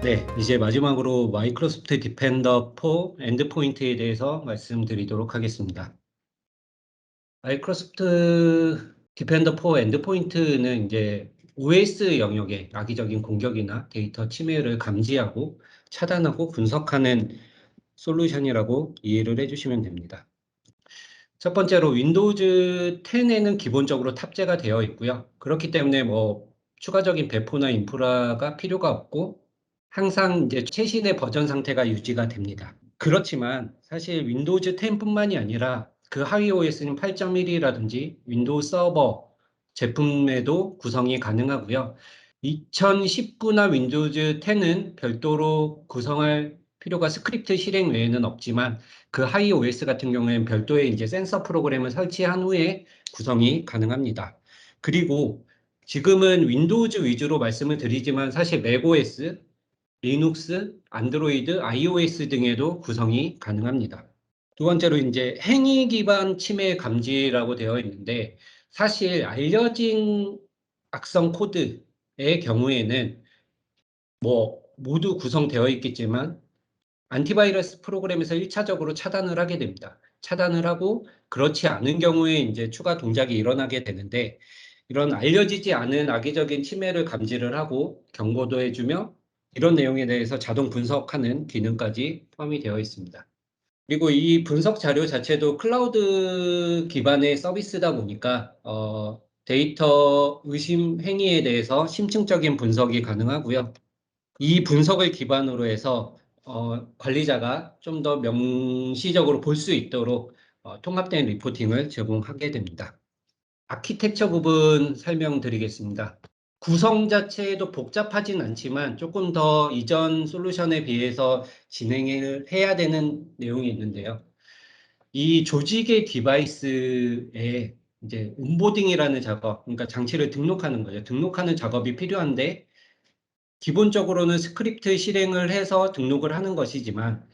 네, 이제 마지막으로 마이크로소프트 디펜더 4 엔드포인트에 대해서 말씀드리도록 하겠습니다. 마이크로소프트 디펜더 4 엔드포인트는 이제 OS 영역의 악의적인 공격이나 데이터 침해를 감지하고 차단하고 분석하는 솔루션이라고 이해를 해주시면 됩니다. 첫 번째로 윈도우즈 10에는 기본적으로 탑재가 되어 있고요. 그렇기 때문에 뭐 추가적인 배포나 인프라가 필요가 없고 항상 이제 최신의 버전 상태가 유지가 됩니다. 그렇지만 사실 윈도우즈 10뿐만이 아니라 그 하위 OS는 8.1이라든지 윈도우 서버 제품에도 구성이 가능하고요. 2019나 윈도우즈 10은 별도로 구성할 필요가 스크립트 실행 외에는 없지만 그 하위 OS 같은 경우에는 별도의 이제 센서 프로그램을 설치한 후에 구성이 가능합니다. 그리고 지금은 윈도우즈 위주로 말씀을 드리지만 사실 맥OS, 리눅스, 안드로이드, iOS 등에도 구성이 가능합니다. 두 번째로 이제 행위 기반 침해 감지라고 되어 있는데 사실 알려진 악성 코드의 경우에는 뭐 모두 구성되어 있겠지만 안티바이러스 프로그램에서 1차적으로 차단을 하게 됩니다. 차단을 하고 그렇지 않은 경우에 이제 추가 동작이 일어나게 되는데 이런 알려지지 않은 악의적인 침해를 감지를 하고 경고도 해주며 이런 내용에 대해서 자동 분석하는 기능까지 포함이 되어 있습니다. 그리고 이 분석 자료 자체도 클라우드 기반의 서비스다 보니까 데이터 의심 행위에 대해서 심층적인 분석이 가능하고요. 이 분석을 기반으로 해서 관리자가 좀 더 명시적으로 볼 수 있도록 통합된 리포팅을 제공하게 됩니다. 아키텍처 부분 설명드리겠습니다. 구성 자체도 복잡하진 않지만 조금 더 이전 솔루션에 비해서 진행을 해야 되는 내용이 있는데요. 이 조직의 디바이스에 이제 온보딩이라는 작업, 그러니까 장치를 등록하는 거죠. 등록하는 작업이 필요한데 기본적으로는 스크립트 실행을 해서 등록을 하는 것이지만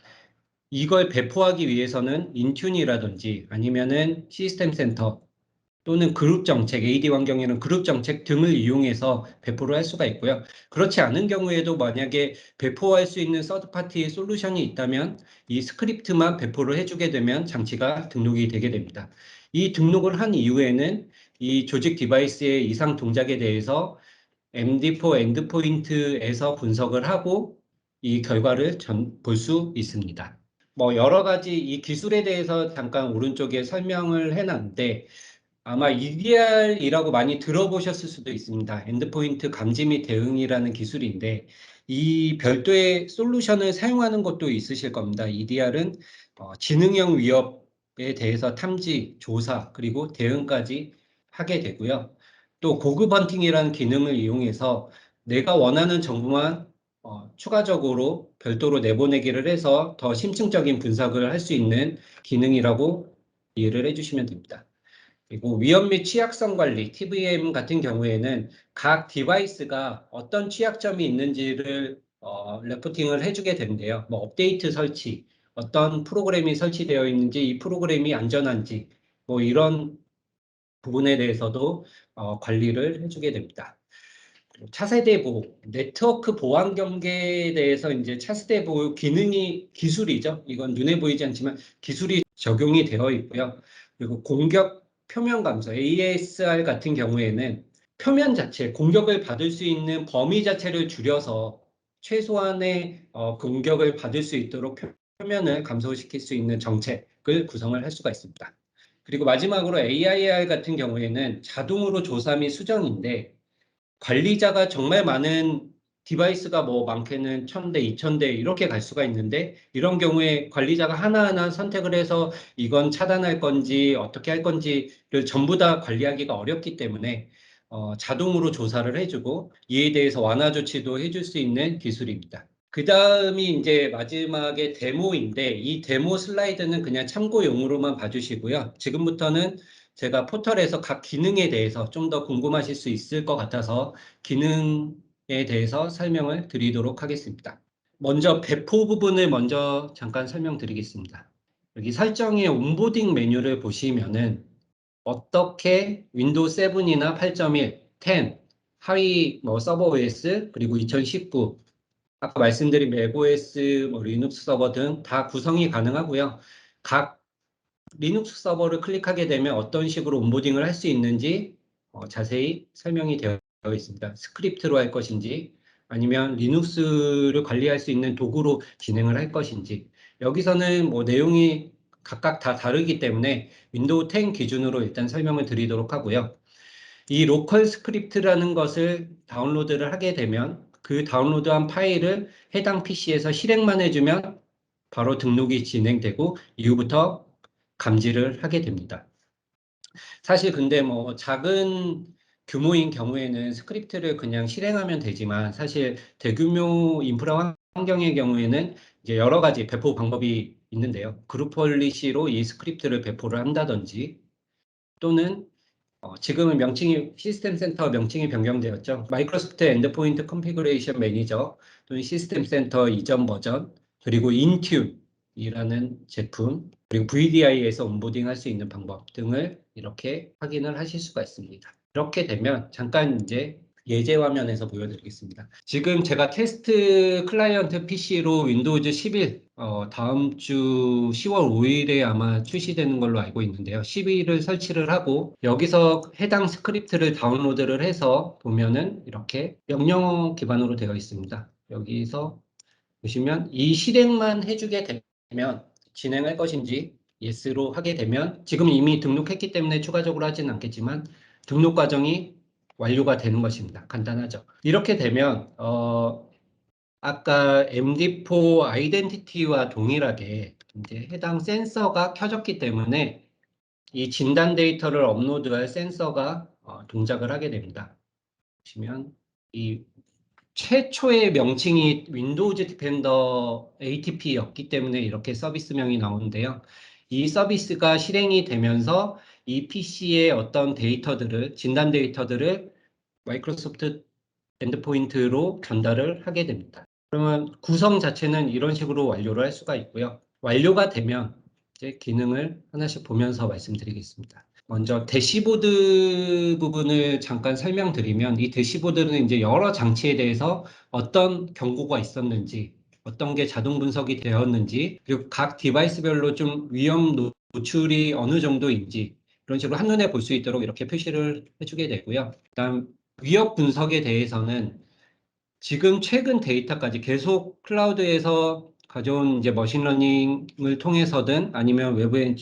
이걸 배포하기 위해서는 인튠이라든지 아니면은 시스템 센터 또는 그룹 정책, AD 환경에는 그룹 정책 등을 이용해서 배포를 할 수가 있고요. 그렇지 않은 경우에도 만약에 배포할 수 있는 서드파티 솔루션이 있다면 이 스크립트만 배포를 해주게 되면 장치가 등록이 되게 됩니다. 이 등록을 한 이후에는 이 조직 디바이스의 이상 동작에 대해서 MD4 엔드포인트에서 분석을 하고 이 결과를 볼 수 있습니다. 뭐 여러 가지 이 기술에 대해서 잠깐 오른쪽에 설명을 해놨는데 아마 EDR이라고 많이 들어보셨을 수도 있습니다. 엔드포인트 감지 및 대응이라는 기술인데 이 별도의 솔루션을 사용하는 것도 있으실 겁니다. EDR은 지능형 위협에 대해서 탐지, 조사, 그리고 대응까지 하게 되고요. 또 고급 헌팅이라는 기능을 이용해서 내가 원하는 정보만 추가적으로 별도로 내보내기를 해서 더 심층적인 분석을 할 수 있는 기능이라고 이해를 해주시면 됩니다. 그리고 위험 및 취약성 관리, TVM 같은 경우에는 각 디바이스가 어떤 취약점이 있는지를 레포팅을 해주게 되는데요. 뭐 업데이트 설치, 어떤 프로그램이 설치되어 있는지, 이 프로그램이 안전한지, 뭐 이런 부분에 대해서도 관리를 해주게 됩니다. 차세대 보호, 네트워크 보안 경계에 대해서 이제 차세대 보호 기술이죠. 이건 눈에 보이지 않지만 기술이 적용이 되어 있고요. 그리고 공격 표면 감소, ASR 같은 경우에는 표면 자체, 공격을 받을 수 있는 범위 자체를 줄여서 최소한의 공격을 받을 수 있도록 표면을 감소시킬 수 있는 정책을 구성을 할 수가 있습니다. 그리고 마지막으로 AIR 같은 경우에는 자동으로 조사 및 수정인데 관리자가 정말 많은 디바이스가 뭐 많게는 1000대, 2000대 이렇게 갈 수가 있는데 이런 경우에 관리자가 하나하나 선택을 해서 이건 차단할 건지 어떻게 할 건지를 전부 다 관리하기가 어렵기 때문에 자동으로 조사를 해주고 이에 대해서 완화 조치도 해줄 수 있는 기술입니다. 그 다음이 이제 마지막에 데모인데 이 데모 슬라이드는 그냥 참고용으로만 봐주시고요. 지금부터는 제가 포털에서 각 기능에 대해서 좀 더 궁금하실 수 있을 것 같아서 기능에 대해서 설명을 드리도록 하겠습니다. 먼저 배포 부분을 먼저 잠깐 설명드리겠습니다. 여기 설정의 온보딩 메뉴를 보시면은 어떻게 윈도우 7이나 8.1, 10, 하위 뭐 서버 OS 그리고 2019 아까 말씀드린 macOS, 뭐 리눅스 서버 등 다 구성이 가능하고요. 각 리눅스 서버를 클릭하게 되면 어떤 식으로 온보딩을 할 수 있는지 자세히 설명이 되어 있습니다. 스크립트로 할 것인지 아니면 리눅스를 관리할 수 있는 도구로 진행을 할 것인지 여기서는 뭐 내용이 각각 다 다르기 때문에 윈도우 10 기준으로 일단 설명을 드리도록 하고요. 이 로컬 스크립트라는 것을 다운로드를 하게 되면 그 다운로드한 파일을 해당 PC에서 실행만 해주면 바로 등록이 진행되고 이후부터 감지를 하게 됩니다. 사실 근데 뭐 작은 규모인 경우에는 스크립트를 그냥 실행하면 되지만 사실 대규모 인프라 환경의 경우에는 이제 여러 가지 배포 방법이 있는데요. 그룹 폴리시로 이 스크립트를 배포를 한다든지 또는 지금은 명칭이 시스템 센터 명칭이 변경되었죠. 마이크로소프트 엔드포인트 컨피그레이션 매니저 또는 시스템 센터 이전 버전 그리고 인튠이라는 제품 그리고 VDI에서 온보딩 할 수 있는 방법 등을 이렇게 확인을 하실 수가 있습니다. 이렇게 되면 잠깐 이제 예제 화면에서 보여드리겠습니다. 지금 제가 테스트 클라이언트 PC로 윈도우즈 11 다음 주 10월 5일에 아마 출시되는 걸로 알고 있는데요. 12일을 설치를 하고 여기서 해당 스크립트를 다운로드를 해서 보면은 이렇게 명령어 기반으로 되어 있습니다. 여기서 보시면 이 실행만 해주게 되면 진행할 것인지 yes로 하게 되면 지금 이미 등록했기 때문에 추가적으로 하지는 않겠지만 등록 과정이 완료가 되는 것입니다. 간단하죠. 이렇게 되면 아까 MD4 아이덴티티와 동일하게 이제 해당 센서가 켜졌기 때문에 이 진단 데이터를 업로드할 센서가 동작을 하게 됩니다. 보시면 이 최초의 명칭이 윈도우즈 디펜더 ATP였기 때문에 이렇게 서비스명이 나오는데요. 이 서비스가 실행이 되면서 이 PC의 어떤 데이터들을, 진단 데이터들을 마이크로소프트 엔드포인트로 전달을 하게 됩니다. 그러면 구성 자체는 이런 식으로 완료를 할 수가 있고요. 완료가 되면 이제 기능을 하나씩 보면서 말씀드리겠습니다. 먼저 대시보드 부분을 잠깐 설명드리면 이 대시보드는 이제 여러 장치에 대해서 어떤 경고가 있었는지 어떤 게 자동 분석이 되었는지 그리고 각 디바이스별로 좀 위험 노출이 어느 정도인지 이런 식으로 한눈에 볼 수 있도록 이렇게 표시를 해주게 되고요. 그다음 위협 분석에 대해서는 지금 최근 데이터까지 계속 클라우드에서 가져온 이제 머신러닝을 통해서든 아니면 외부에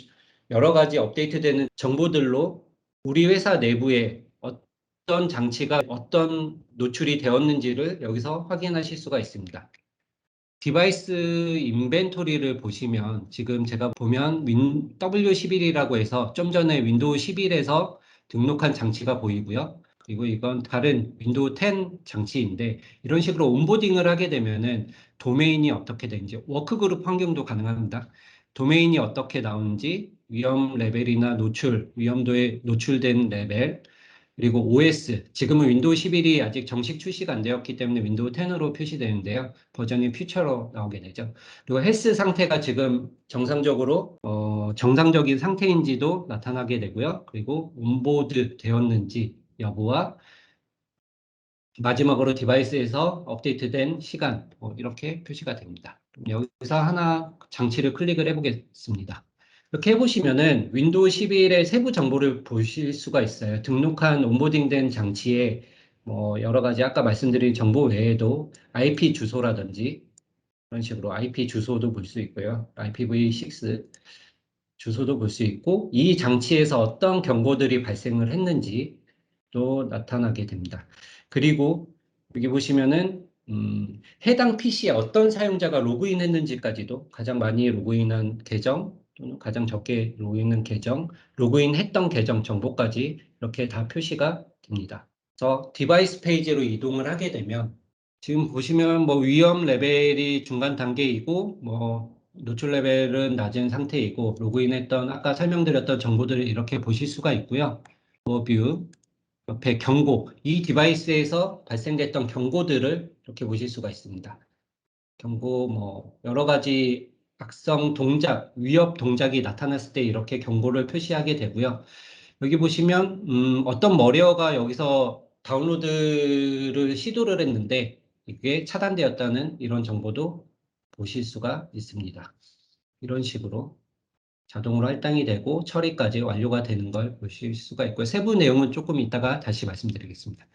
여러 가지 업데이트되는 정보들로 우리 회사 내부에 어떤 장치가 어떤 노출이 되었는지를 여기서 확인하실 수가 있습니다. 디바이스 인벤토리를 보시면 지금 제가 보면 W11이라고 해서 좀 전에 윈도우 11에서 등록한 장치가 보이고요. 그리고 이건 다른 윈도우 10 장치인데 이런 식으로 온보딩을 하게 되면은 도메인이 어떻게 되는지 워크그룹 환경도 가능합니다. 도메인이 어떻게 나오는지 위험 레벨이나 위험도에 노출된 레벨 그리고 OS, 지금은 윈도우 11이 아직 정식 출시가 안 되었기 때문에 윈도우 10으로 표시되는데요. 버전이 퓨처로 나오게 되죠. 그리고 헬스 상태가 지금 정상적으로 정상적인 상태인지도 나타나게 되고요. 그리고 온보드 되었는지 여부와 마지막으로 디바이스에서 업데이트된 시간 이렇게 표시가 됩니다. 여기서 하나 장치를 클릭을 해보겠습니다. 이렇게 해보시면은 윈도우 11의 세부 정보를 보실 수가 있어요. 등록한 온보딩된 장치에 뭐 여러 가지 아까 말씀드린 정보 외에도 IP 주소라든지 그런 식으로 IP 주소도 볼 수 있고요. IPv6 주소도 볼 수 있고 이 장치에서 어떤 경고들이 발생을 했는지도 나타나게 됩니다. 그리고 여기 보시면은 해당 PC에 어떤 사용자가 로그인했는지까지도 가장 많이 로그인한 계정 또는 가장 적게 로그인한 계정, 로그인했던 계정 정보까지 이렇게 다 표시가 됩니다. 그래서 디바이스 페이지로 이동을 하게 되면 지금 보시면 뭐 위험 레벨이 중간 단계이고 뭐 노출 레벨은 낮은 상태이고 로그인했던 아까 설명드렸던 정보들을 이렇게 보실 수가 있고요. 뷰 옆에 경고, 이 디바이스에서 발생됐던 경고들을 이렇게 보실 수가 있습니다. 경고 뭐 여러 가지 악성 동작, 위협 동작이 나타났을 때 이렇게 경고를 표시하게 되고요. 여기 보시면 어떤 머리어가 여기서 다운로드를 시도를 했는데 이게 차단되었다는 이런 정보도 보실 수가 있습니다. 이런 식으로 자동으로 할당이 되고 처리까지 완료가 되는 걸 보실 수가 있고요. 세부 내용은 조금 이따가 다시 말씀드리겠습니다.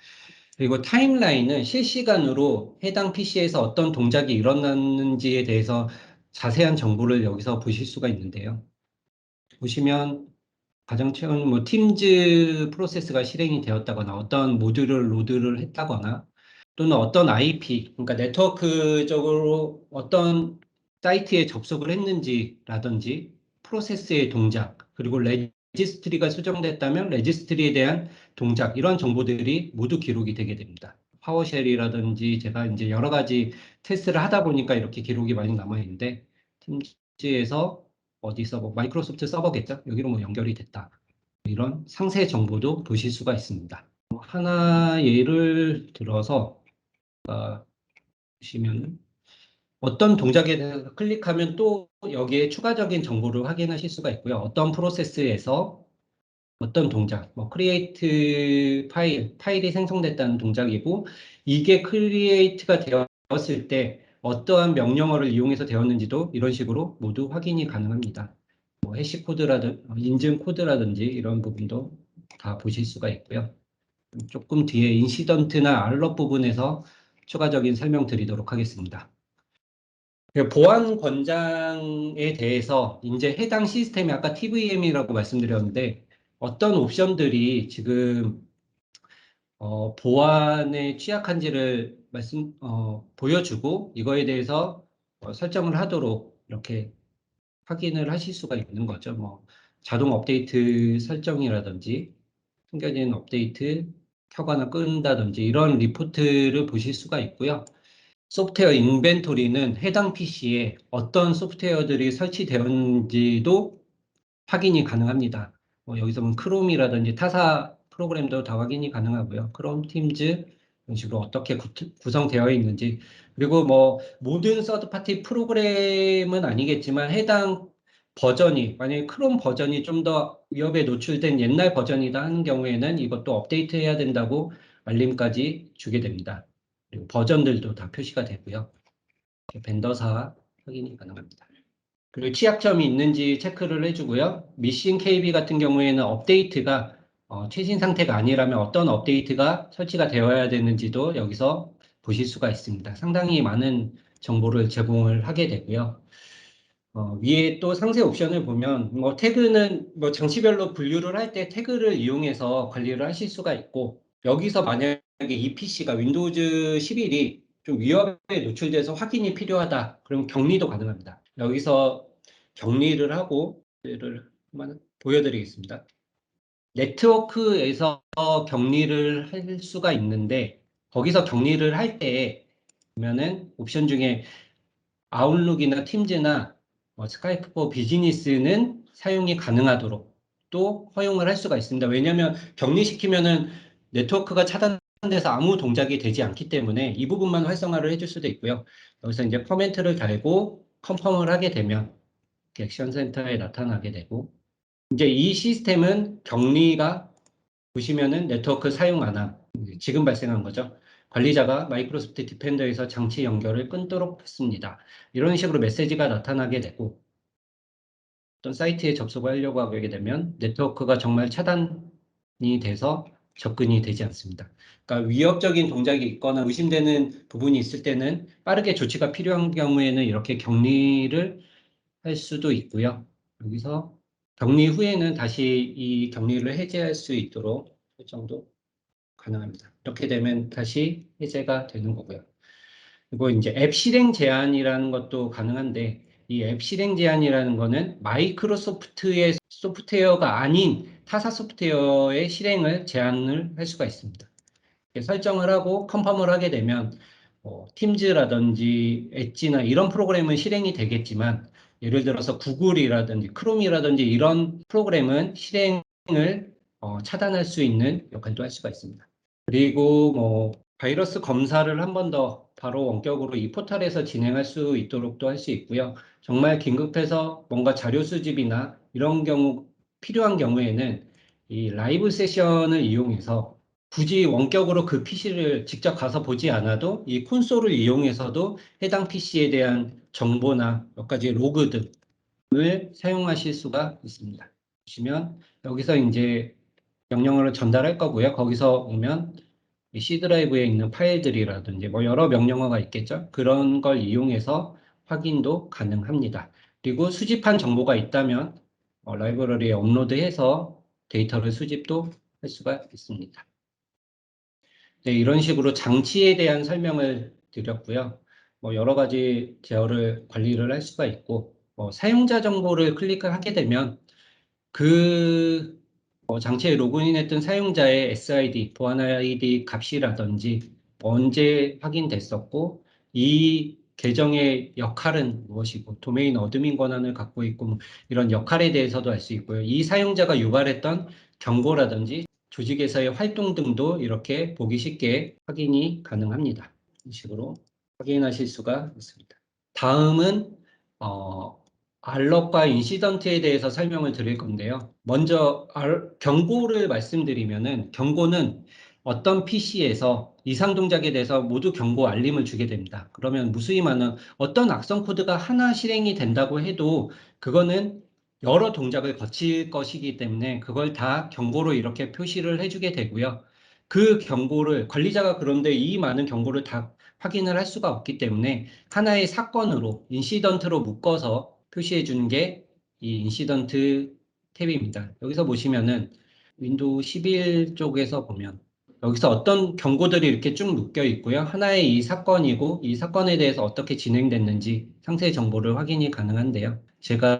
그리고 타임라인은 실시간으로 해당 PC에서 어떤 동작이 일어났는지에 대해서 자세한 정보를 여기서 보실 수가 있는데요. 보시면 가장 최근 뭐 팀즈 프로세스가 실행이 되었다거나 어떤 모듈을 로드를 했다거나 또는 어떤 IP, 그러니까 네트워크적으로 어떤 사이트에 접속을 했는지라든지 프로세스의 동작, 그리고 레지스트리가 수정됐다면 레지스트리에 대한 동작, 이런 정보들이 모두 기록이 되게 됩니다. 파워쉘이라든지 제가 이제 여러 가지 테스트를 하다 보니까 이렇게 기록이 많이 남아 있는데 팀즈에서 어디서 뭐 마이크로소프트 서버겠죠? 여기로 뭐 연결이 됐다. 이런 상세 정보도 보실 수가 있습니다. 하나 예를 들어서 보시면 어떤 동작에 대해서 클릭하면 또 여기에 추가적인 정보를 확인하실 수가 있고요. 어떤 프로세스에서 어떤 동작, 뭐 크리에이트 파일이 생성됐다는 동작이고 이게 크리에이트가 되었을 때 어떠한 명령어를 이용해서 되었는지도 이런 식으로 모두 확인이 가능합니다. 뭐 해시 코드라든지 인증 코드라든지 이런 부분도 다 보실 수가 있고요. 조금 뒤에 인시던트나 알럿 부분에서 추가적인 설명 드리도록 하겠습니다. 보안 권장에 대해서 이제 해당 시스템이 아까 TVM이라고 말씀드렸는데 어떤 옵션들이 지금 보안에 취약한지를 보여주고 이거에 대해서 설정을 하도록 이렇게 확인을 하실 수가 있는 거죠. 뭐 자동 업데이트 설정이라든지 숨겨진 업데이트 켜거나 끈다든지 이런 리포트를 보실 수가 있고요. 소프트웨어 인벤토리는 해당 PC에 어떤 소프트웨어들이 설치되었는지도 확인이 가능합니다. 뭐 여기서 보면 크롬이라든지 타사 프로그램도 다 확인이 가능하고요. 크롬, 팀즈 이런 식으로 어떻게 구성되어 있는지 그리고 뭐 모든 서드파티 프로그램은 아니겠지만 해당 버전이 만약에 크롬 버전이 좀 더 위협에 노출된 옛날 버전이다 하는 경우에는 이것도 업데이트해야 된다고 알림까지 주게 됩니다. 그리고 버전들도 다 표시가 되고요. 벤더사 확인이 가능합니다. 그리고 취약점이 있는지 체크를 해주고요. 미싱 KB 같은 경우에는 업데이트가 최신 상태가 아니라면 어떤 업데이트가 설치가 되어야 되는지도 여기서 보실 수가 있습니다. 상당히 많은 정보를 제공을 하게 되고요. 위에 또 상세 옵션을 보면 뭐 태그는 뭐 장치별로 분류를 할 때 태그를 이용해서 관리를 하실 수가 있고 여기서 만약에 이 PC가 윈도우즈 11이 좀 위협에 노출돼서 확인이 필요하다. 그럼 격리도 가능합니다. 여기서 격리를 하고 를 한번 보여드리겠습니다. 네트워크에서 격리를 할 수가 있는데 거기서 격리를 할 때 보면은 옵션 중에 아웃룩이나 팀즈나 스카이프 포 비즈니스는 사용이 가능하도록 또 허용을 할 수가 있습니다. 왜냐하면 격리시키면은 네트워크가 차단돼서 아무 동작이 되지 않기 때문에 이 부분만 활성화를 해줄 수도 있고요. 여기서 이제 커멘트를 달고 컨펌을 하게 되면 액션 센터에 나타나게 되고 이제 이 시스템은 격리가 보시면은 네트워크 사용 안 함. 지금 발생한 거죠. 관리자가 마이크로소프트 디펜더에서 장치 연결을 끊도록 했습니다. 이런 식으로 메시지가 나타나게 되고 어떤 사이트에 접속을 하려고 하게 되면 네트워크가 정말 차단이 돼서 접근이 되지 않습니다. 그러니까 위협적인 동작이 있거나 의심되는 부분이 있을 때는 빠르게 조치가 필요한 경우에는 이렇게 격리를 할 수도 있고요. 여기서 격리 후에는 다시 이 격리를 해제할 수 있도록 설정도 가능합니다. 이렇게 되면 다시 해제가 되는 거고요. 그리고 이제 앱 실행 제한이라는 것도 가능한데 이 앱 실행 제한이라는 거는 마이크로소프트의 소프트웨어가 아닌 타사 소프트웨어의 실행을 제한을 할 수가 있습니다. 설정을 하고 컨펌을 하게 되면 팀즈라든지 엣지나 이런 프로그램은 실행이 되겠지만 예를 들어서 구글이라든지 크롬이라든지 이런 프로그램은 실행을 차단할 수 있는 역할도 할 수가 있습니다. 그리고 뭐 바이러스 검사를 한 번 더 바로 원격으로 이 포털에서 진행할 수 있도록도 할 수 있고요. 정말 긴급해서 뭔가 자료 수집이나 이런 경우 필요한 경우에는 이 라이브 세션을 이용해서 굳이 원격으로 그 PC를 직접 가서 보지 않아도 이 콘솔을 이용해서도 해당 PC에 대한 정보나 몇 가지 로그 등을 사용하실 수가 있습니다. 보시면 여기서 이제 명령어를 전달할 거고요. 거기서 오면 이 C 드라이브에 있는 파일들이라든지 뭐 여러 명령어가 있겠죠. 그런 걸 이용해서 확인도 가능합니다. 그리고 수집한 정보가 있다면 라이브러리에 업로드해서 데이터를 수집도 할 수가 있습니다. 네, 이런 식으로 장치에 대한 설명을 드렸고요. 뭐 여러 가지 제어를 관리를 할 수가 있고 사용자 정보를 클릭을 하게 되면 그 장치에 로그인했던 사용자의 SID, 보안 ID 값이라든지 언제 확인됐었고 이 계정의 역할은 무엇이고 도메인 어드민 권한을 갖고 있고 뭐 이런 역할에 대해서도 알 수 있고요. 이 사용자가 유발했던 경고라든지 조직에서의 활동 등도 이렇게 보기 쉽게 확인이 가능합니다. 이 식으로 확인하실 수가 있습니다. 다음은 알럿과 인시던트에 대해서 설명을 드릴 건데요. 먼저 경고를 말씀드리면은 경고는 어떤 PC에서 이상 동작에 대해서 모두 경고 알림을 주게 됩니다. 그러면 무수히 많은 어떤 악성 코드가 하나 실행이 된다고 해도 그거는 여러 동작을 거칠 것이기 때문에 그걸 다 경고로 이렇게 표시를 해주게 되고요. 그 경고를 관리자가 그런데 이 많은 경고를 다 확인을 할 수가 없기 때문에 하나의 사건으로 인시던트로 묶어서 표시해 주는 게 이 인시던트 탭입니다. 여기서 보시면은 윈도우 11 쪽에서 보면 여기서 어떤 경고들이 이렇게 쭉 묶여 있고요. 하나의 이 사건이고 이 사건에 대해서 어떻게 진행됐는지 상세 정보를 확인이 가능한데요. 제가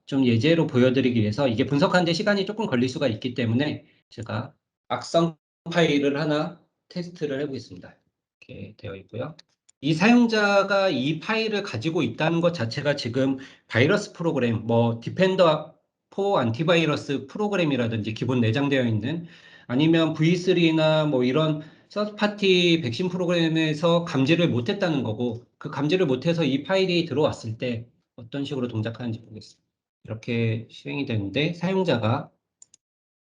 좀 예제로 보여드리기 위해서 이게 분석하는데 시간이 조금 걸릴 수가 있기 때문에 제가 악성 파일을 하나 테스트를 해보겠습니다. 이렇게 되어 있고요. 이 사용자가 이 파일을 가지고 있다는 것 자체가 지금 바이러스 프로그램, 뭐 디펜더 4 안티바이러스 프로그램이라든지 기본 내장되어 있는 아니면 V3나 뭐 이런 서드파티 백신 프로그램에서 감지를 못했다는 거고 그 감지를 못해서 이 파일이 들어왔을 때 어떤 식으로 동작하는지 보겠습니다. 이렇게 실행이 되는데 사용자가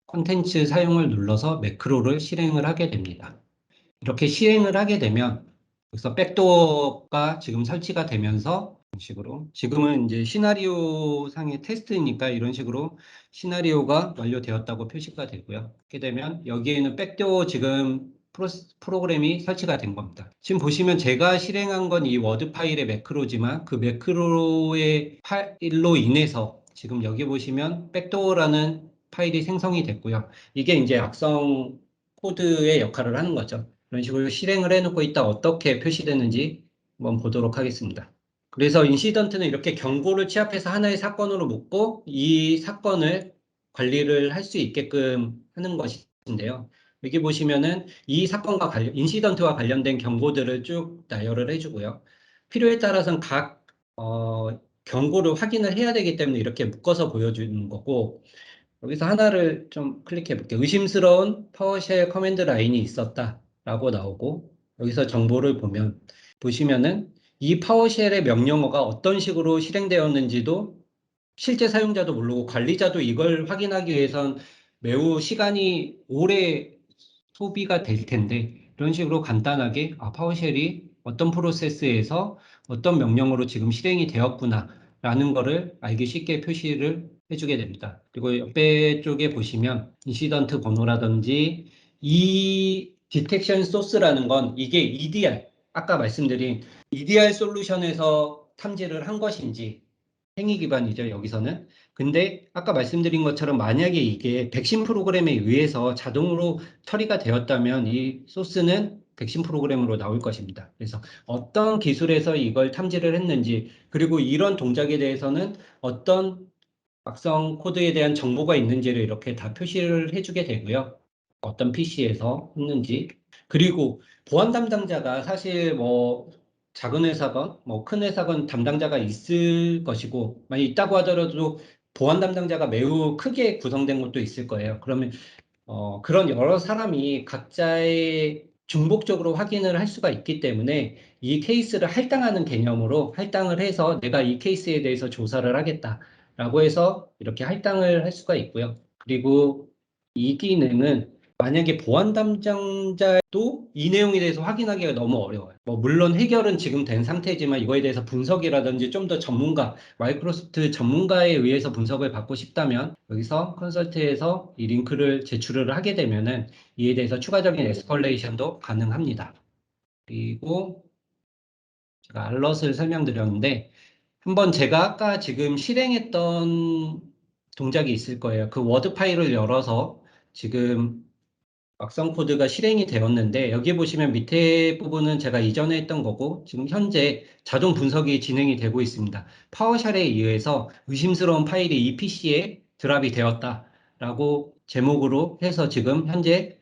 콘텐츠 사용을 눌러서 매크로를 실행을 하게 됩니다. 이렇게 실행을 하게 되면 여기서 백도어가 지금 설치가 되면서 이런 식으로 지금은 이제 시나리오 상의 테스트니까 이런 식으로 시나리오가 완료되었다고 표시가 되고요. 이렇게 되면 여기에는 백도어 지금 프로그램이 설치가 된 겁니다. 지금 보시면 제가 실행한 건 이 워드 파일의 매크로지만 그 매크로의 파일로 인해서 지금 여기 보시면 백도어라는 파일이 생성이 됐고요. 이게 이제 악성 코드의 역할을 하는 거죠. 이런 식으로 실행을 해놓고 있다 어떻게 표시되는지 한번 보도록 하겠습니다. 그래서 인시던트는 이렇게 경고를 취합해서 하나의 사건으로 묶고 이 사건을 관리를 할 수 있게끔 하는 것인데요. 여기 보시면은 이 사건과 인시던트와 관련된 경고들을 쭉 나열을 해주고요. 필요에 따라서는 각 경고를 확인을 해야 되기 때문에 이렇게 묶어서 보여주는 거고 여기서 하나를 좀 클릭해 볼게요. 의심스러운 파워쉘 커맨드 라인이 있었다라고 나오고 여기서 정보를 보시면은 이 파워쉘의 명령어가 어떤 식으로 실행되었는지도 실제 사용자도 모르고 관리자도 이걸 확인하기 위해선 매우 시간이 오래 소비가 될 텐데 이런 식으로 간단하게 파워쉘이 어떤 프로세스에서 어떤 명령어로 지금 실행이 되었구나라는 거를 알기 쉽게 표시를 해주게 됩니다. 그리고 옆에 쪽에 보시면 인시던트 번호라든지 이 디텍션 소스라는 건 이게 EDR 아까 말씀드린 EDR 솔루션에서 탐지를 한 것인지 행위 기반이죠, 여기서는. 근데 아까 말씀드린 것처럼 만약에 이게 백신 프로그램에 의해서 자동으로 처리가 되었다면 이 소스는 백신 프로그램으로 나올 것입니다. 그래서 어떤 기술에서 이걸 탐지를 했는지, 그리고 이런 동작에 대해서는 어떤 악성 코드에 대한 정보가 있는지를 이렇게 다 표시를 해주게 되고요. 어떤 PC에서 했는지. 그리고 보안 담당자가 사실 뭐 작은 회사건 뭐 큰 회사건 담당자가 있을 것이고 만약 있다고 하더라도 보안 담당자가 매우 크게 구성된 것도 있을 거예요. 그러면 그런 여러 사람이 각자의 중복적으로 확인을 할 수가 있기 때문에 이 케이스를 할당하는 개념으로 할당을 해서 내가 이 케이스에 대해서 조사를 하겠다라고 해서 이렇게 할당을 할 수가 있고요. 그리고 이 기능은 만약에 보안 담당자도 이 내용에 대해서 확인하기가 너무 어려워요. 뭐 물론 해결은 지금 된 상태지만 이거에 대해서 분석이라든지 좀 더 전문가, 마이크로소프트 전문가에 의해서 분석을 받고 싶다면 여기서 컨설트에서 이 링크를 제출을 하게 되면은 이에 대해서 추가적인 에스컬레이션도 가능합니다. 그리고 제가 알럿을 설명드렸는데 한번 제가 아까 지금 실행했던 동작이 있을 거예요. 그 워드 파일을 열어서 지금 악성 코드가 실행이 되었는데 여기 보시면 밑에 부분은 제가 이전에 했던 거고 지금 현재 자동 분석이 진행이 되고 있습니다. 파워쉘에 의해서 의심스러운 파일이 이 PC에 드랍이 되었다라고 제목으로 해서 지금 현재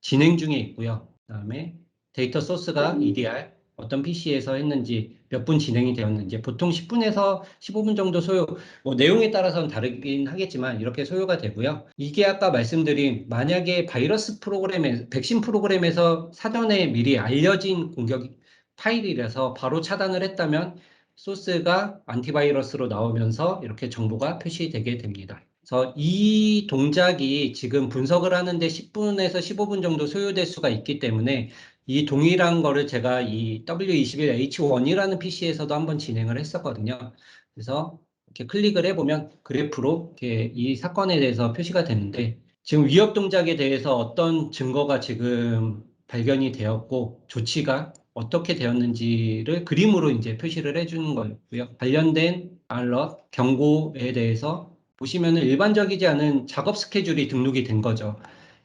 진행 중에 있고요. 그다음에 데이터 소스가 EDR 어떤 PC에서 했는지 몇 분 진행이 되었는지 보통 10분에서 15분 정도 소요, 뭐 내용에 따라서는 다르긴 하겠지만 이렇게 소요가 되고요. 이게 아까 말씀드린 만약에 바이러스 프로그램에 백신 프로그램에서 사전에 미리 알려진 공격 파일이라서 바로 차단을 했다면 소스가 안티바이러스로 나오면서 이렇게 정보가 표시되게 됩니다. 그래서 이 동작이 지금 분석을 하는데 10분에서 15분 정도 소요될 수가 있기 때문에 이 동일한 거를 제가 이 W21H1이라는 PC에서도 한번 진행을 했었거든요. 그래서 이렇게 클릭을 해보면 그래프로 이렇게 이 사건에 대해서 표시가 되는데 지금 위협 동작에 대해서 어떤 증거가 지금 발견이 되었고 조치가 어떻게 되었는지를 그림으로 이제 표시를 해주는 거고요. 관련된 알럿, 경고에 대해서 보시면은 일반적이지 않은 작업 스케줄이 등록이 된 거죠.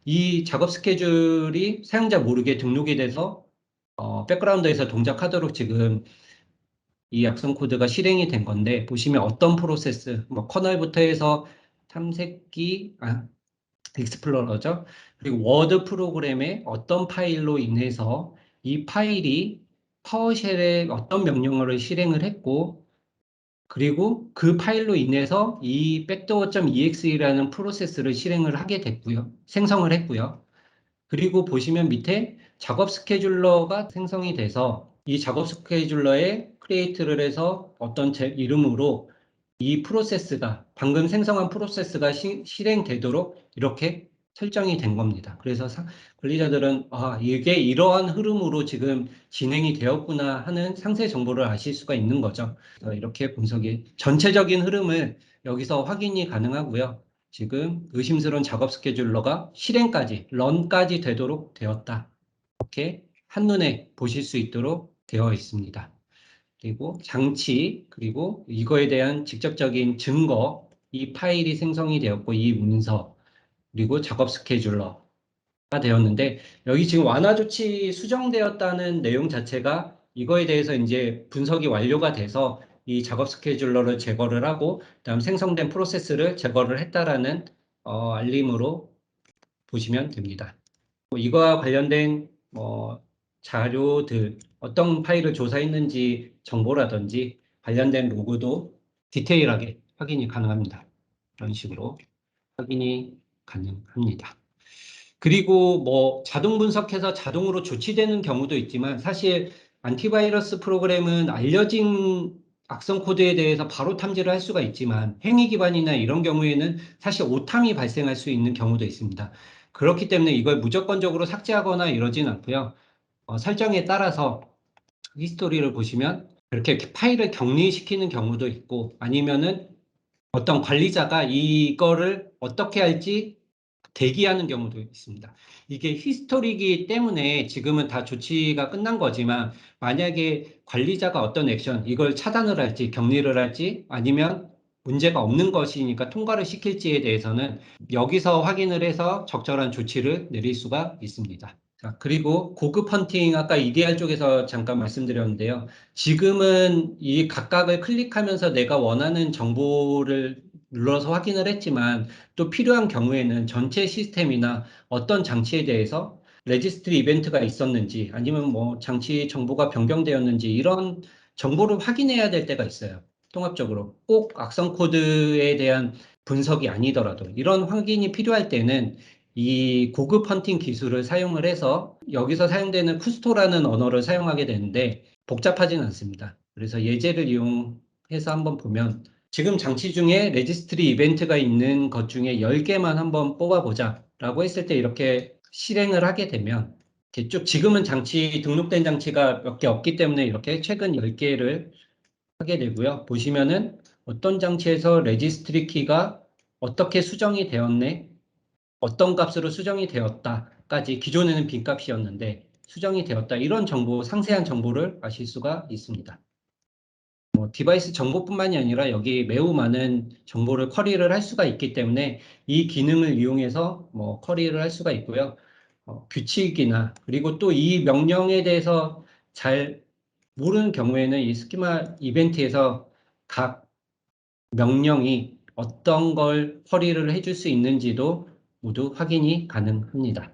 이 작업 스케줄이 사용자 모르게 등록이 돼서 백그라운드에서 동작하도록 지금 이 악성 코드가 실행이 된 건데 보시면 어떤 프로세스, 뭐 커널부터 해서 탐색기, 익스플로러죠. 그리고 워드 프로그램의 어떤 파일로 인해서 이 파일이 파워쉘에 어떤 명령어를 실행을 했고 그리고 그 파일로 인해서 이 backdoor.exe라는 프로세스를 실행을 하게 됐고요. 생성을 했고요. 그리고 보시면 밑에 작업 스케줄러가 생성이 돼서 이 작업 스케줄러에 크리에이트를 해서 어떤 제 이름으로 이 프로세스가 방금 생성한 프로세스가 실행되도록 이렇게 설정이 된 겁니다. 그래서 관리자들은 이게 이러한 흐름으로 지금 진행이 되었구나 하는 상세 정보를 아실 수가 있는 거죠. 그래서 이렇게 분석이 전체적인 흐름을 여기서 확인이 가능하고요. 지금 의심스러운 작업 스케줄러가 실행까지, 런까지 되도록 되었다. 이렇게 한눈에 보실 수 있도록 되어 있습니다. 그리고 장치, 그리고 이거에 대한 직접적인 증거, 이 파일이 생성이 되었고, 이 문서, 그리고 작업 스케줄러가 되었는데, 여기 지금 완화 조치 수정되었다는 내용 자체가 이거에 대해서 이제 분석이 완료가 돼서 이 작업 스케줄러를 제거를 하고, 그다음 생성된 프로세스를 제거를 했다라는 알림으로 보시면 됩니다. 이거와 관련된 자료들, 어떤 파일을 조사했는지 정보라든지 관련된 로그도 디테일하게 확인이 가능합니다. 이런 식으로 확인이 가능합니다. 그리고 뭐 자동 분석해서 자동으로 조치되는 경우도 있지만 사실 안티바이러스 프로그램은 알려진 악성 코드에 대해서 바로 탐지를 할 수가 있지만 행위 기반이나 이런 경우에는 사실 오탐이 발생할 수 있는 경우도 있습니다. 그렇기 때문에 이걸 무조건적으로 삭제하거나 이러진 않고요. 설정에 따라서 히스토리를 보시면 이렇게 파일을 격리시키는 경우도 있고 아니면은 어떤 관리자가 이거를 어떻게 할지 대기하는 경우도 있습니다. 이게 히스토리이기 때문에 지금은 다 조치가 끝난 거지만 만약에 관리자가 어떤 액션, 이걸 차단을 할지 격리를 할지 아니면 문제가 없는 것이니까 통과를 시킬지에 대해서는 여기서 확인을 해서 적절한 조치를 내릴 수가 있습니다. 자, 그리고 고급 헌팅 아까 EDR 쪽에서 잠깐 말씀드렸는데요. 지금은 이 각각을 클릭하면서 내가 원하는 정보를 눌러서 확인을 했지만 또 필요한 경우에는 전체 시스템이나 어떤 장치에 대해서 레지스트리 이벤트가 있었는지 아니면 뭐 장치 정보가 변경되었는지 이런 정보를 확인해야 될 때가 있어요. 통합적으로 꼭 악성 코드에 대한 분석이 아니더라도 이런 확인이 필요할 때는 이 고급 헌팅 기술을 사용을 해서 여기서 사용되는 쿠스토라는 언어를 사용하게 되는데 복잡하진 않습니다. 그래서 예제를 이용해서 한번 보면 지금 장치 중에 레지스트리 이벤트가 있는 것 중에 10개만 한번 뽑아보자 라고 했을 때 이렇게 실행을 하게 되면 이렇게 쭉 지금은 등록된 장치가 몇 개 없기 때문에 이렇게 최근 10개를 하게 되고요. 보시면은 어떤 장치에서 레지스트리 키가 어떻게 수정이 되었네, 어떤 값으로 수정이 되었다까지 기존에는 빈 값이었는데 수정이 되었다 이런 정보, 상세한 정보를 아실 수가 있습니다. 디바이스 정보뿐만이 아니라 여기 매우 많은 정보를 쿼리를 할 수가 있기 때문에 이 기능을 이용해서 쿼리를 할 수가 있고요. 규칙이나 그리고 또 이 명령에 대해서 잘 모르는 경우에는 이 스키마 이벤트에서 각 명령이 어떤 걸 쿼리를 해줄 수 있는지도 모두 확인이 가능합니다.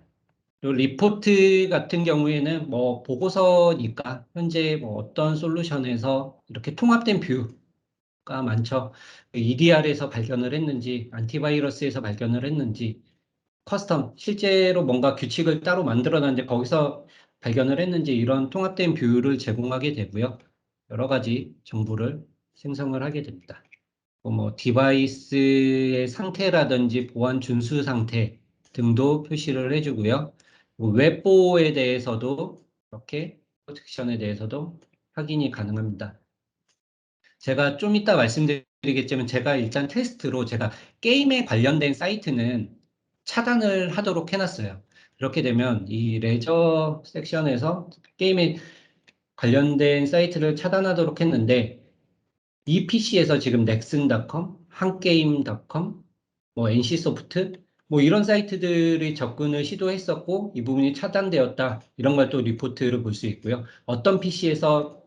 그리고 리포트 같은 경우에는 보고서니까 현재 어떤 솔루션에서 이렇게 통합된 뷰가 많죠. EDR에서 발견을 했는지, 안티바이러스에서 발견을 했는지, 커스텀, 실제로 뭔가 규칙을 따로 만들어놨는데 거기서 발견을 했는지 이런 통합된 뷰를 제공하게 되고요. 여러 가지 정보를 생성을 하게 됩니다. 디바이스의 상태라든지 보안 준수 상태 등도 표시를 해주고요. 웹보호에 대해서도 이렇게 프로텍션에 대해서도 확인이 가능합니다. 제가 좀 이따 말씀드리겠지만 제가 일단 테스트로 제가 게임에 관련된 사이트는 차단을 하도록 해놨어요. 그렇게 되면 이 레저 섹션에서 게임에 관련된 사이트를 차단하도록 했는데 이 PC에서 지금 넥슨.com, 한게임.com, NC소프트, 이런 사이트들이 접근을 시도했었고 이 부분이 차단되었다. 이런 걸 또 리포트를 볼 수 있고요. 어떤 PC에서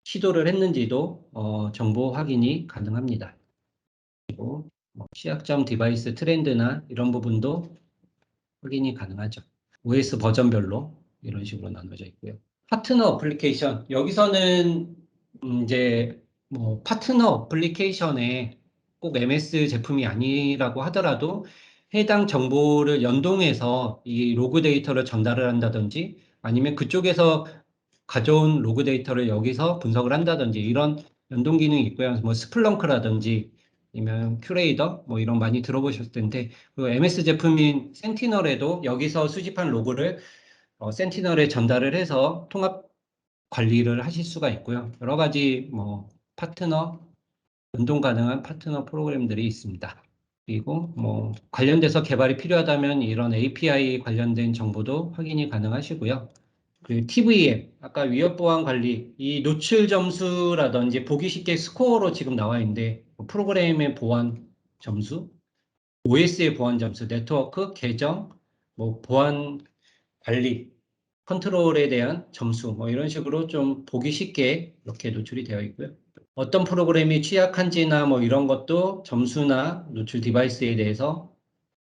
시도를 했는지도 정보 확인이 가능합니다. 그리고 취약점 디바이스 트렌드나 이런 부분도 확인이 가능하죠. OS 버전별로 이런 식으로 나눠져 있고요. 파트너 어플리케이션. 여기서는 이제 파트너 어플리케이션에 꼭 MS 제품이 아니라고 하더라도 해당 정보를 연동해서 이 로그 데이터를 전달을 한다든지 아니면 그쪽에서 가져온 로그 데이터를 여기서 분석을 한다든지 이런 연동 기능이 있고요. 스플렁크라든지 아니면 큐레이더 이런 많이 들어보셨을 텐데 그 MS 제품인 센티널에도 여기서 수집한 로그를 센티널에 전달을 해서 통합 관리를 하실 수가 있고요. 여러 가지 파트너 연동 가능한 파트너 프로그램들이 있습니다. 그리고 관련돼서 개발이 필요하다면 이런 API 관련된 정보도 확인이 가능하시고요. 그 TVM, 아까 위협 보안 관리, 이 노출 점수라든지 보기 쉽게 스코어로 지금 나와 있는데 프로그램의 보안 점수, OS의 보안 점수, 네트워크, 계정, 보안 관리, 컨트롤에 대한 점수, 이런 식으로 좀 보기 쉽게 이렇게 노출이 되어 있고요. 어떤 프로그램이 취약한지나 이런 것도 점수나 노출 디바이스에 대해서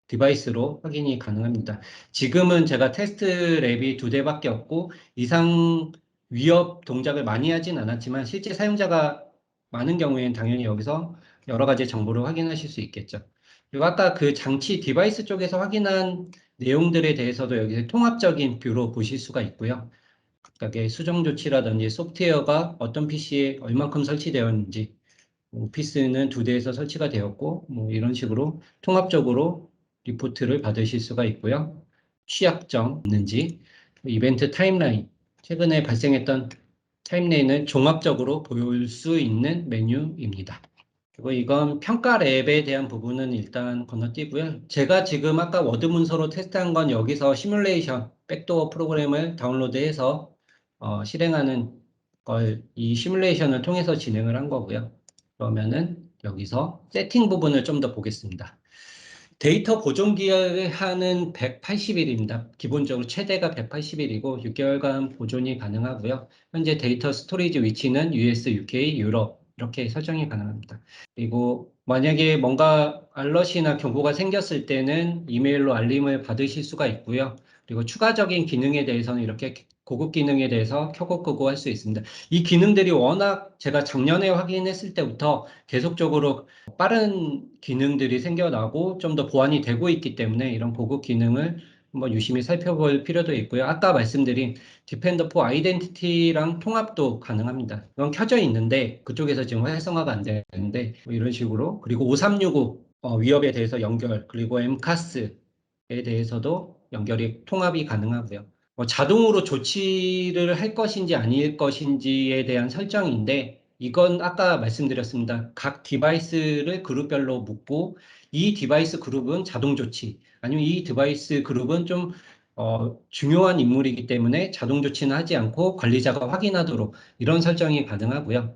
디바이스로 확인이 가능합니다. 지금은 제가 테스트 랩이 2대밖에 없고 이상 위협 동작을 많이 하진 않았지만 실제 사용자가 많은 경우에는 당연히 여기서 여러 가지 정보를 확인하실 수 있겠죠. 그리고 아까 그 장치 디바이스 쪽에서 확인한 내용들에 대해서도 여기서 통합적인 뷰로 보실 수가 있고요. 각각의 수정 조치라든지 소프트웨어가 어떤 PC에 얼만큼 설치되었는지, 오피스는 2대에서 설치가 되었고, 이런 식으로 통합적으로 리포트를 받으실 수가 있고요. 취약점 있는지, 이벤트 타임라인, 최근에 발생했던 타임라인을 종합적으로 볼 수 있는 메뉴입니다. 그리고 이건 평가 랩에 대한 부분은 일단 건너뛰고요. 제가 지금 아까 워드 문서로 테스트한 건 여기서 시뮬레이션, 백도어 프로그램을 다운로드해서 실행하는 걸 이 시뮬레이션을 통해서 진행을 한 거고요. 그러면은 여기서 세팅 부분을 좀 더 보겠습니다. 데이터 보존 기한은 180일입니다. 기본적으로 최대가 180일이고 6개월간 보존이 가능하고요. 현재 데이터 스토리지 위치는 US, UK, 유럽 이렇게 설정이 가능합니다. 그리고 만약에 뭔가 알럿이나 경고가 생겼을 때는 이메일로 알림을 받으실 수가 있고요. 그리고 추가적인 기능에 대해서는 이렇게 고급 기능에 대해서 켜고 끄고 할 수 있습니다. 이 기능들이 워낙 제가 작년에 확인했을 때부터 계속적으로 빠른 기능들이 생겨나고 좀 더 보완이 되고 있기 때문에 이런 고급 기능을 한번 유심히 살펴볼 필요도 있고요. 아까 말씀드린 디펜더 포 아이덴티티랑 통합도 가능합니다. 이건 켜져 있는데 그쪽에서 지금 활성화가 안 되는데 이런 식으로 그리고 5365 위협에 대해서 연결 그리고 엠카스 대해서도 연결이 통합이 가능하고요. 자동으로 조치를 할 것인지 아닐 것인지에 대한 설정인데 이건 아까 말씀드렸습니다. 각 디바이스를 그룹별로 묶고 이 디바이스 그룹은 자동 조치 아니면 이 디바이스 그룹은 좀 중요한 인물이기 때문에 자동 조치는 하지 않고 관리자가 확인하도록 이런 설정이 가능하고요.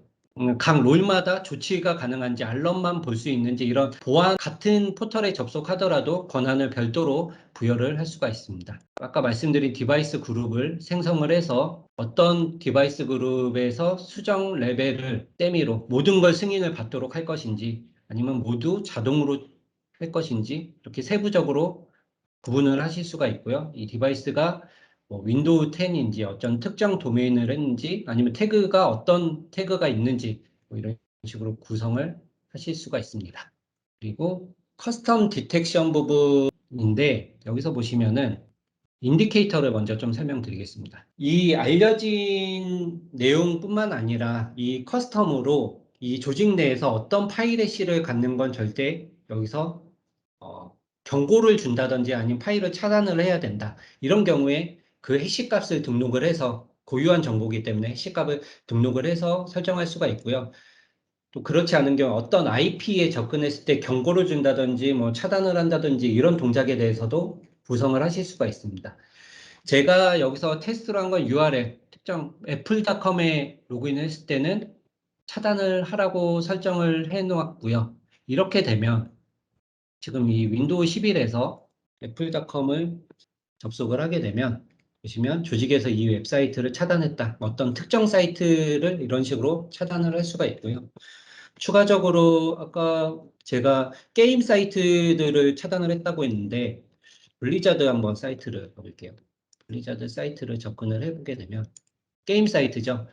각 롤마다 조치가 가능한지 알럼만 볼 수 있는지 이런 보안 같은 포털에 접속하더라도 권한을 별도로 부여를 할 수가 있습니다. 아까 말씀드린 디바이스 그룹을 생성을 해서 어떤 디바이스 그룹에서 수정 레벨을 땜미로 모든 걸 승인을 받도록 할 것인지 아니면 모두 자동으로 할 것인지 이렇게 세부적으로 구분을 하실 수가 있고요. 이 디바이스가 윈도우 10인지 어떤 특정 도메인을 했는지 아니면 태그가 어떤 태그가 있는지 이런 식으로 구성을 하실 수가 있습니다. 그리고 커스텀 디텍션 부분인데 여기서 보시면은 인디케이터를 먼저 좀 설명드리겠습니다. 이 알려진 내용뿐만 아니라 이 커스텀으로 이 조직 내에서 어떤 파일의 C를 갖는 건 절대 여기서 경고를 준다든지 아니면 파일을 차단을 해야 된다. 이런 경우에 그 해시 값을 등록을 해서 고유한 정보이기 때문에 해시 값을 등록을 해서 설정할 수가 있고요. 또 그렇지 않은 경우 어떤 IP에 접근했을 때 경고를 준다든지 뭐 차단을 한다든지 이런 동작에 대해서도 구성을 하실 수가 있습니다. 제가 여기서 테스트로 한 건 URL 특정 애플닷컴에 로그인했을 때는 차단을 하라고 설정을 해 놓았고요. 이렇게 되면 지금 이 윈도우 11에서 애플닷컴을 접속을 하게 되면 보시면 조직에서 이 웹사이트를 차단했다. 어떤 특정 사이트를 이런 식으로 차단을 할 수가 있고요. 추가적으로 아까 제가 게임 사이트들을 차단을 했다고 했는데 블리자드 한번 사이트를 가볼게요. 블리자드 사이트를 접근을 해보게 되면 게임 사이트죠.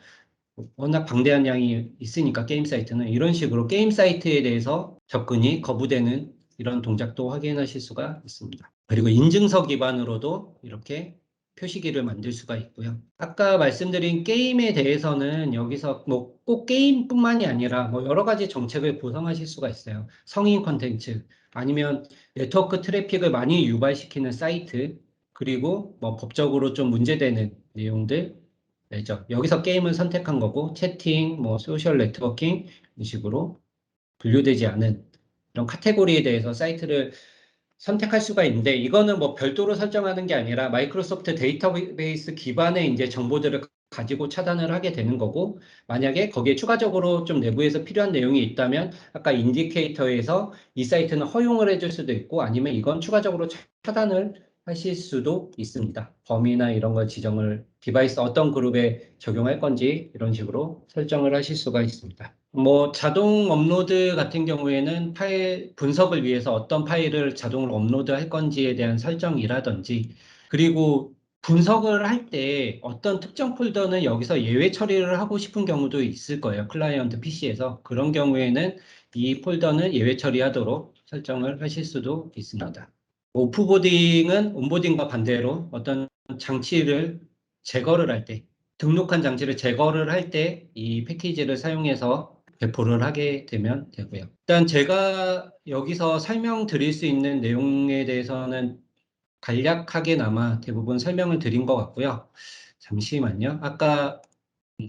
워낙 방대한 양이 있으니까 게임 사이트는 이런 식으로 게임 사이트에 대해서 접근이 거부되는 이런 동작도 확인하실 수가 있습니다. 그리고 인증서 기반으로도 이렇게 표시기를 만들 수가 있고요. 아까 말씀드린 게임에 대해서는 여기서 뭐 꼭 게임뿐만이 아니라 뭐 여러 가지 정책을 구성하실 수가 있어요. 성인 컨텐츠 아니면 네트워크 트래픽을 많이 유발시키는 사이트 그리고 뭐 법적으로 좀 문제되는 내용들 죠 여기서 게임을 선택한 거고 채팅, 뭐 소셜 네트워킹 이런 식으로 분류되지 않은 이런 카테고리에 대해서 사이트를 선택할 수가 있는데 이거는 뭐 별도로 설정하는 게 아니라 마이크로소프트 데이터베이스 기반의 이제 정보들을 가지고 차단을 하게 되는 거고 만약에 거기에 추가적으로 좀 내부에서 필요한 내용이 있다면 아까 인디케이터에서 이 사이트는 허용을 해줄 수도 있고 아니면 이건 추가적으로 차단을 하실 수도 있습니다. 범위나 이런 걸 지정을 디바이스 어떤 그룹에 적용할 건지 이런 식으로 설정을 하실 수가 있습니다. 뭐 자동 업로드 같은 경우에는 파일 분석을 위해서 어떤 파일을 자동으로 업로드할 건지에 대한 설정이라든지 그리고 분석을 할 때 어떤 특정 폴더는 여기서 예외 처리를 하고 싶은 경우도 있을 거예요. 클라이언트 PC에서. 그런 경우에는 이 폴더는 예외 처리하도록 설정을 하실 수도 있습니다. 오프보딩은 온보딩과 반대로 어떤 장치를 제거를 할 때, 등록한 장치를 제거를 할 때 이 패키지를 사용해서 배포를 하게 되면 되고요. 일단 제가 여기서 설명드릴 수 있는 내용에 대해서는 간략하게나마 대부분 설명을 드린 것 같고요. 잠시만요. 아까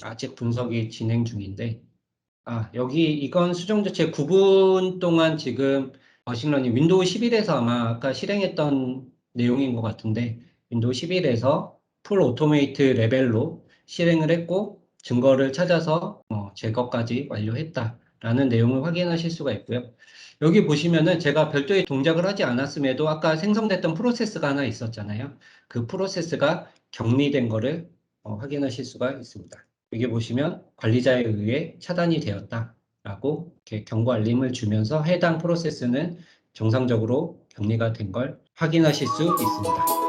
아직 분석이 진행 중인데 여기 이건 수정조치 9분 동안 지금 머신러닝 윈도우 11에서 아마 아까 실행했던 내용인 것 같은데 윈도우 11에서 풀 오토메이트 레벨로 실행을 했고 증거를 찾아서 제거까지 완료했다라는 내용을 확인하실 수가 있고요. 여기 보시면은 제가 별도의 동작을 하지 않았음에도 아까 생성됐던 프로세스가 하나 있었잖아요. 그 프로세스가 격리된 거를 확인하실 수가 있습니다. 여기 보시면 관리자에 의해 차단이 되었다라고 이렇게 경고 알림을 주면서 해당 프로세스는 정상적으로 격리가 된 걸 확인하실 수 있습니다.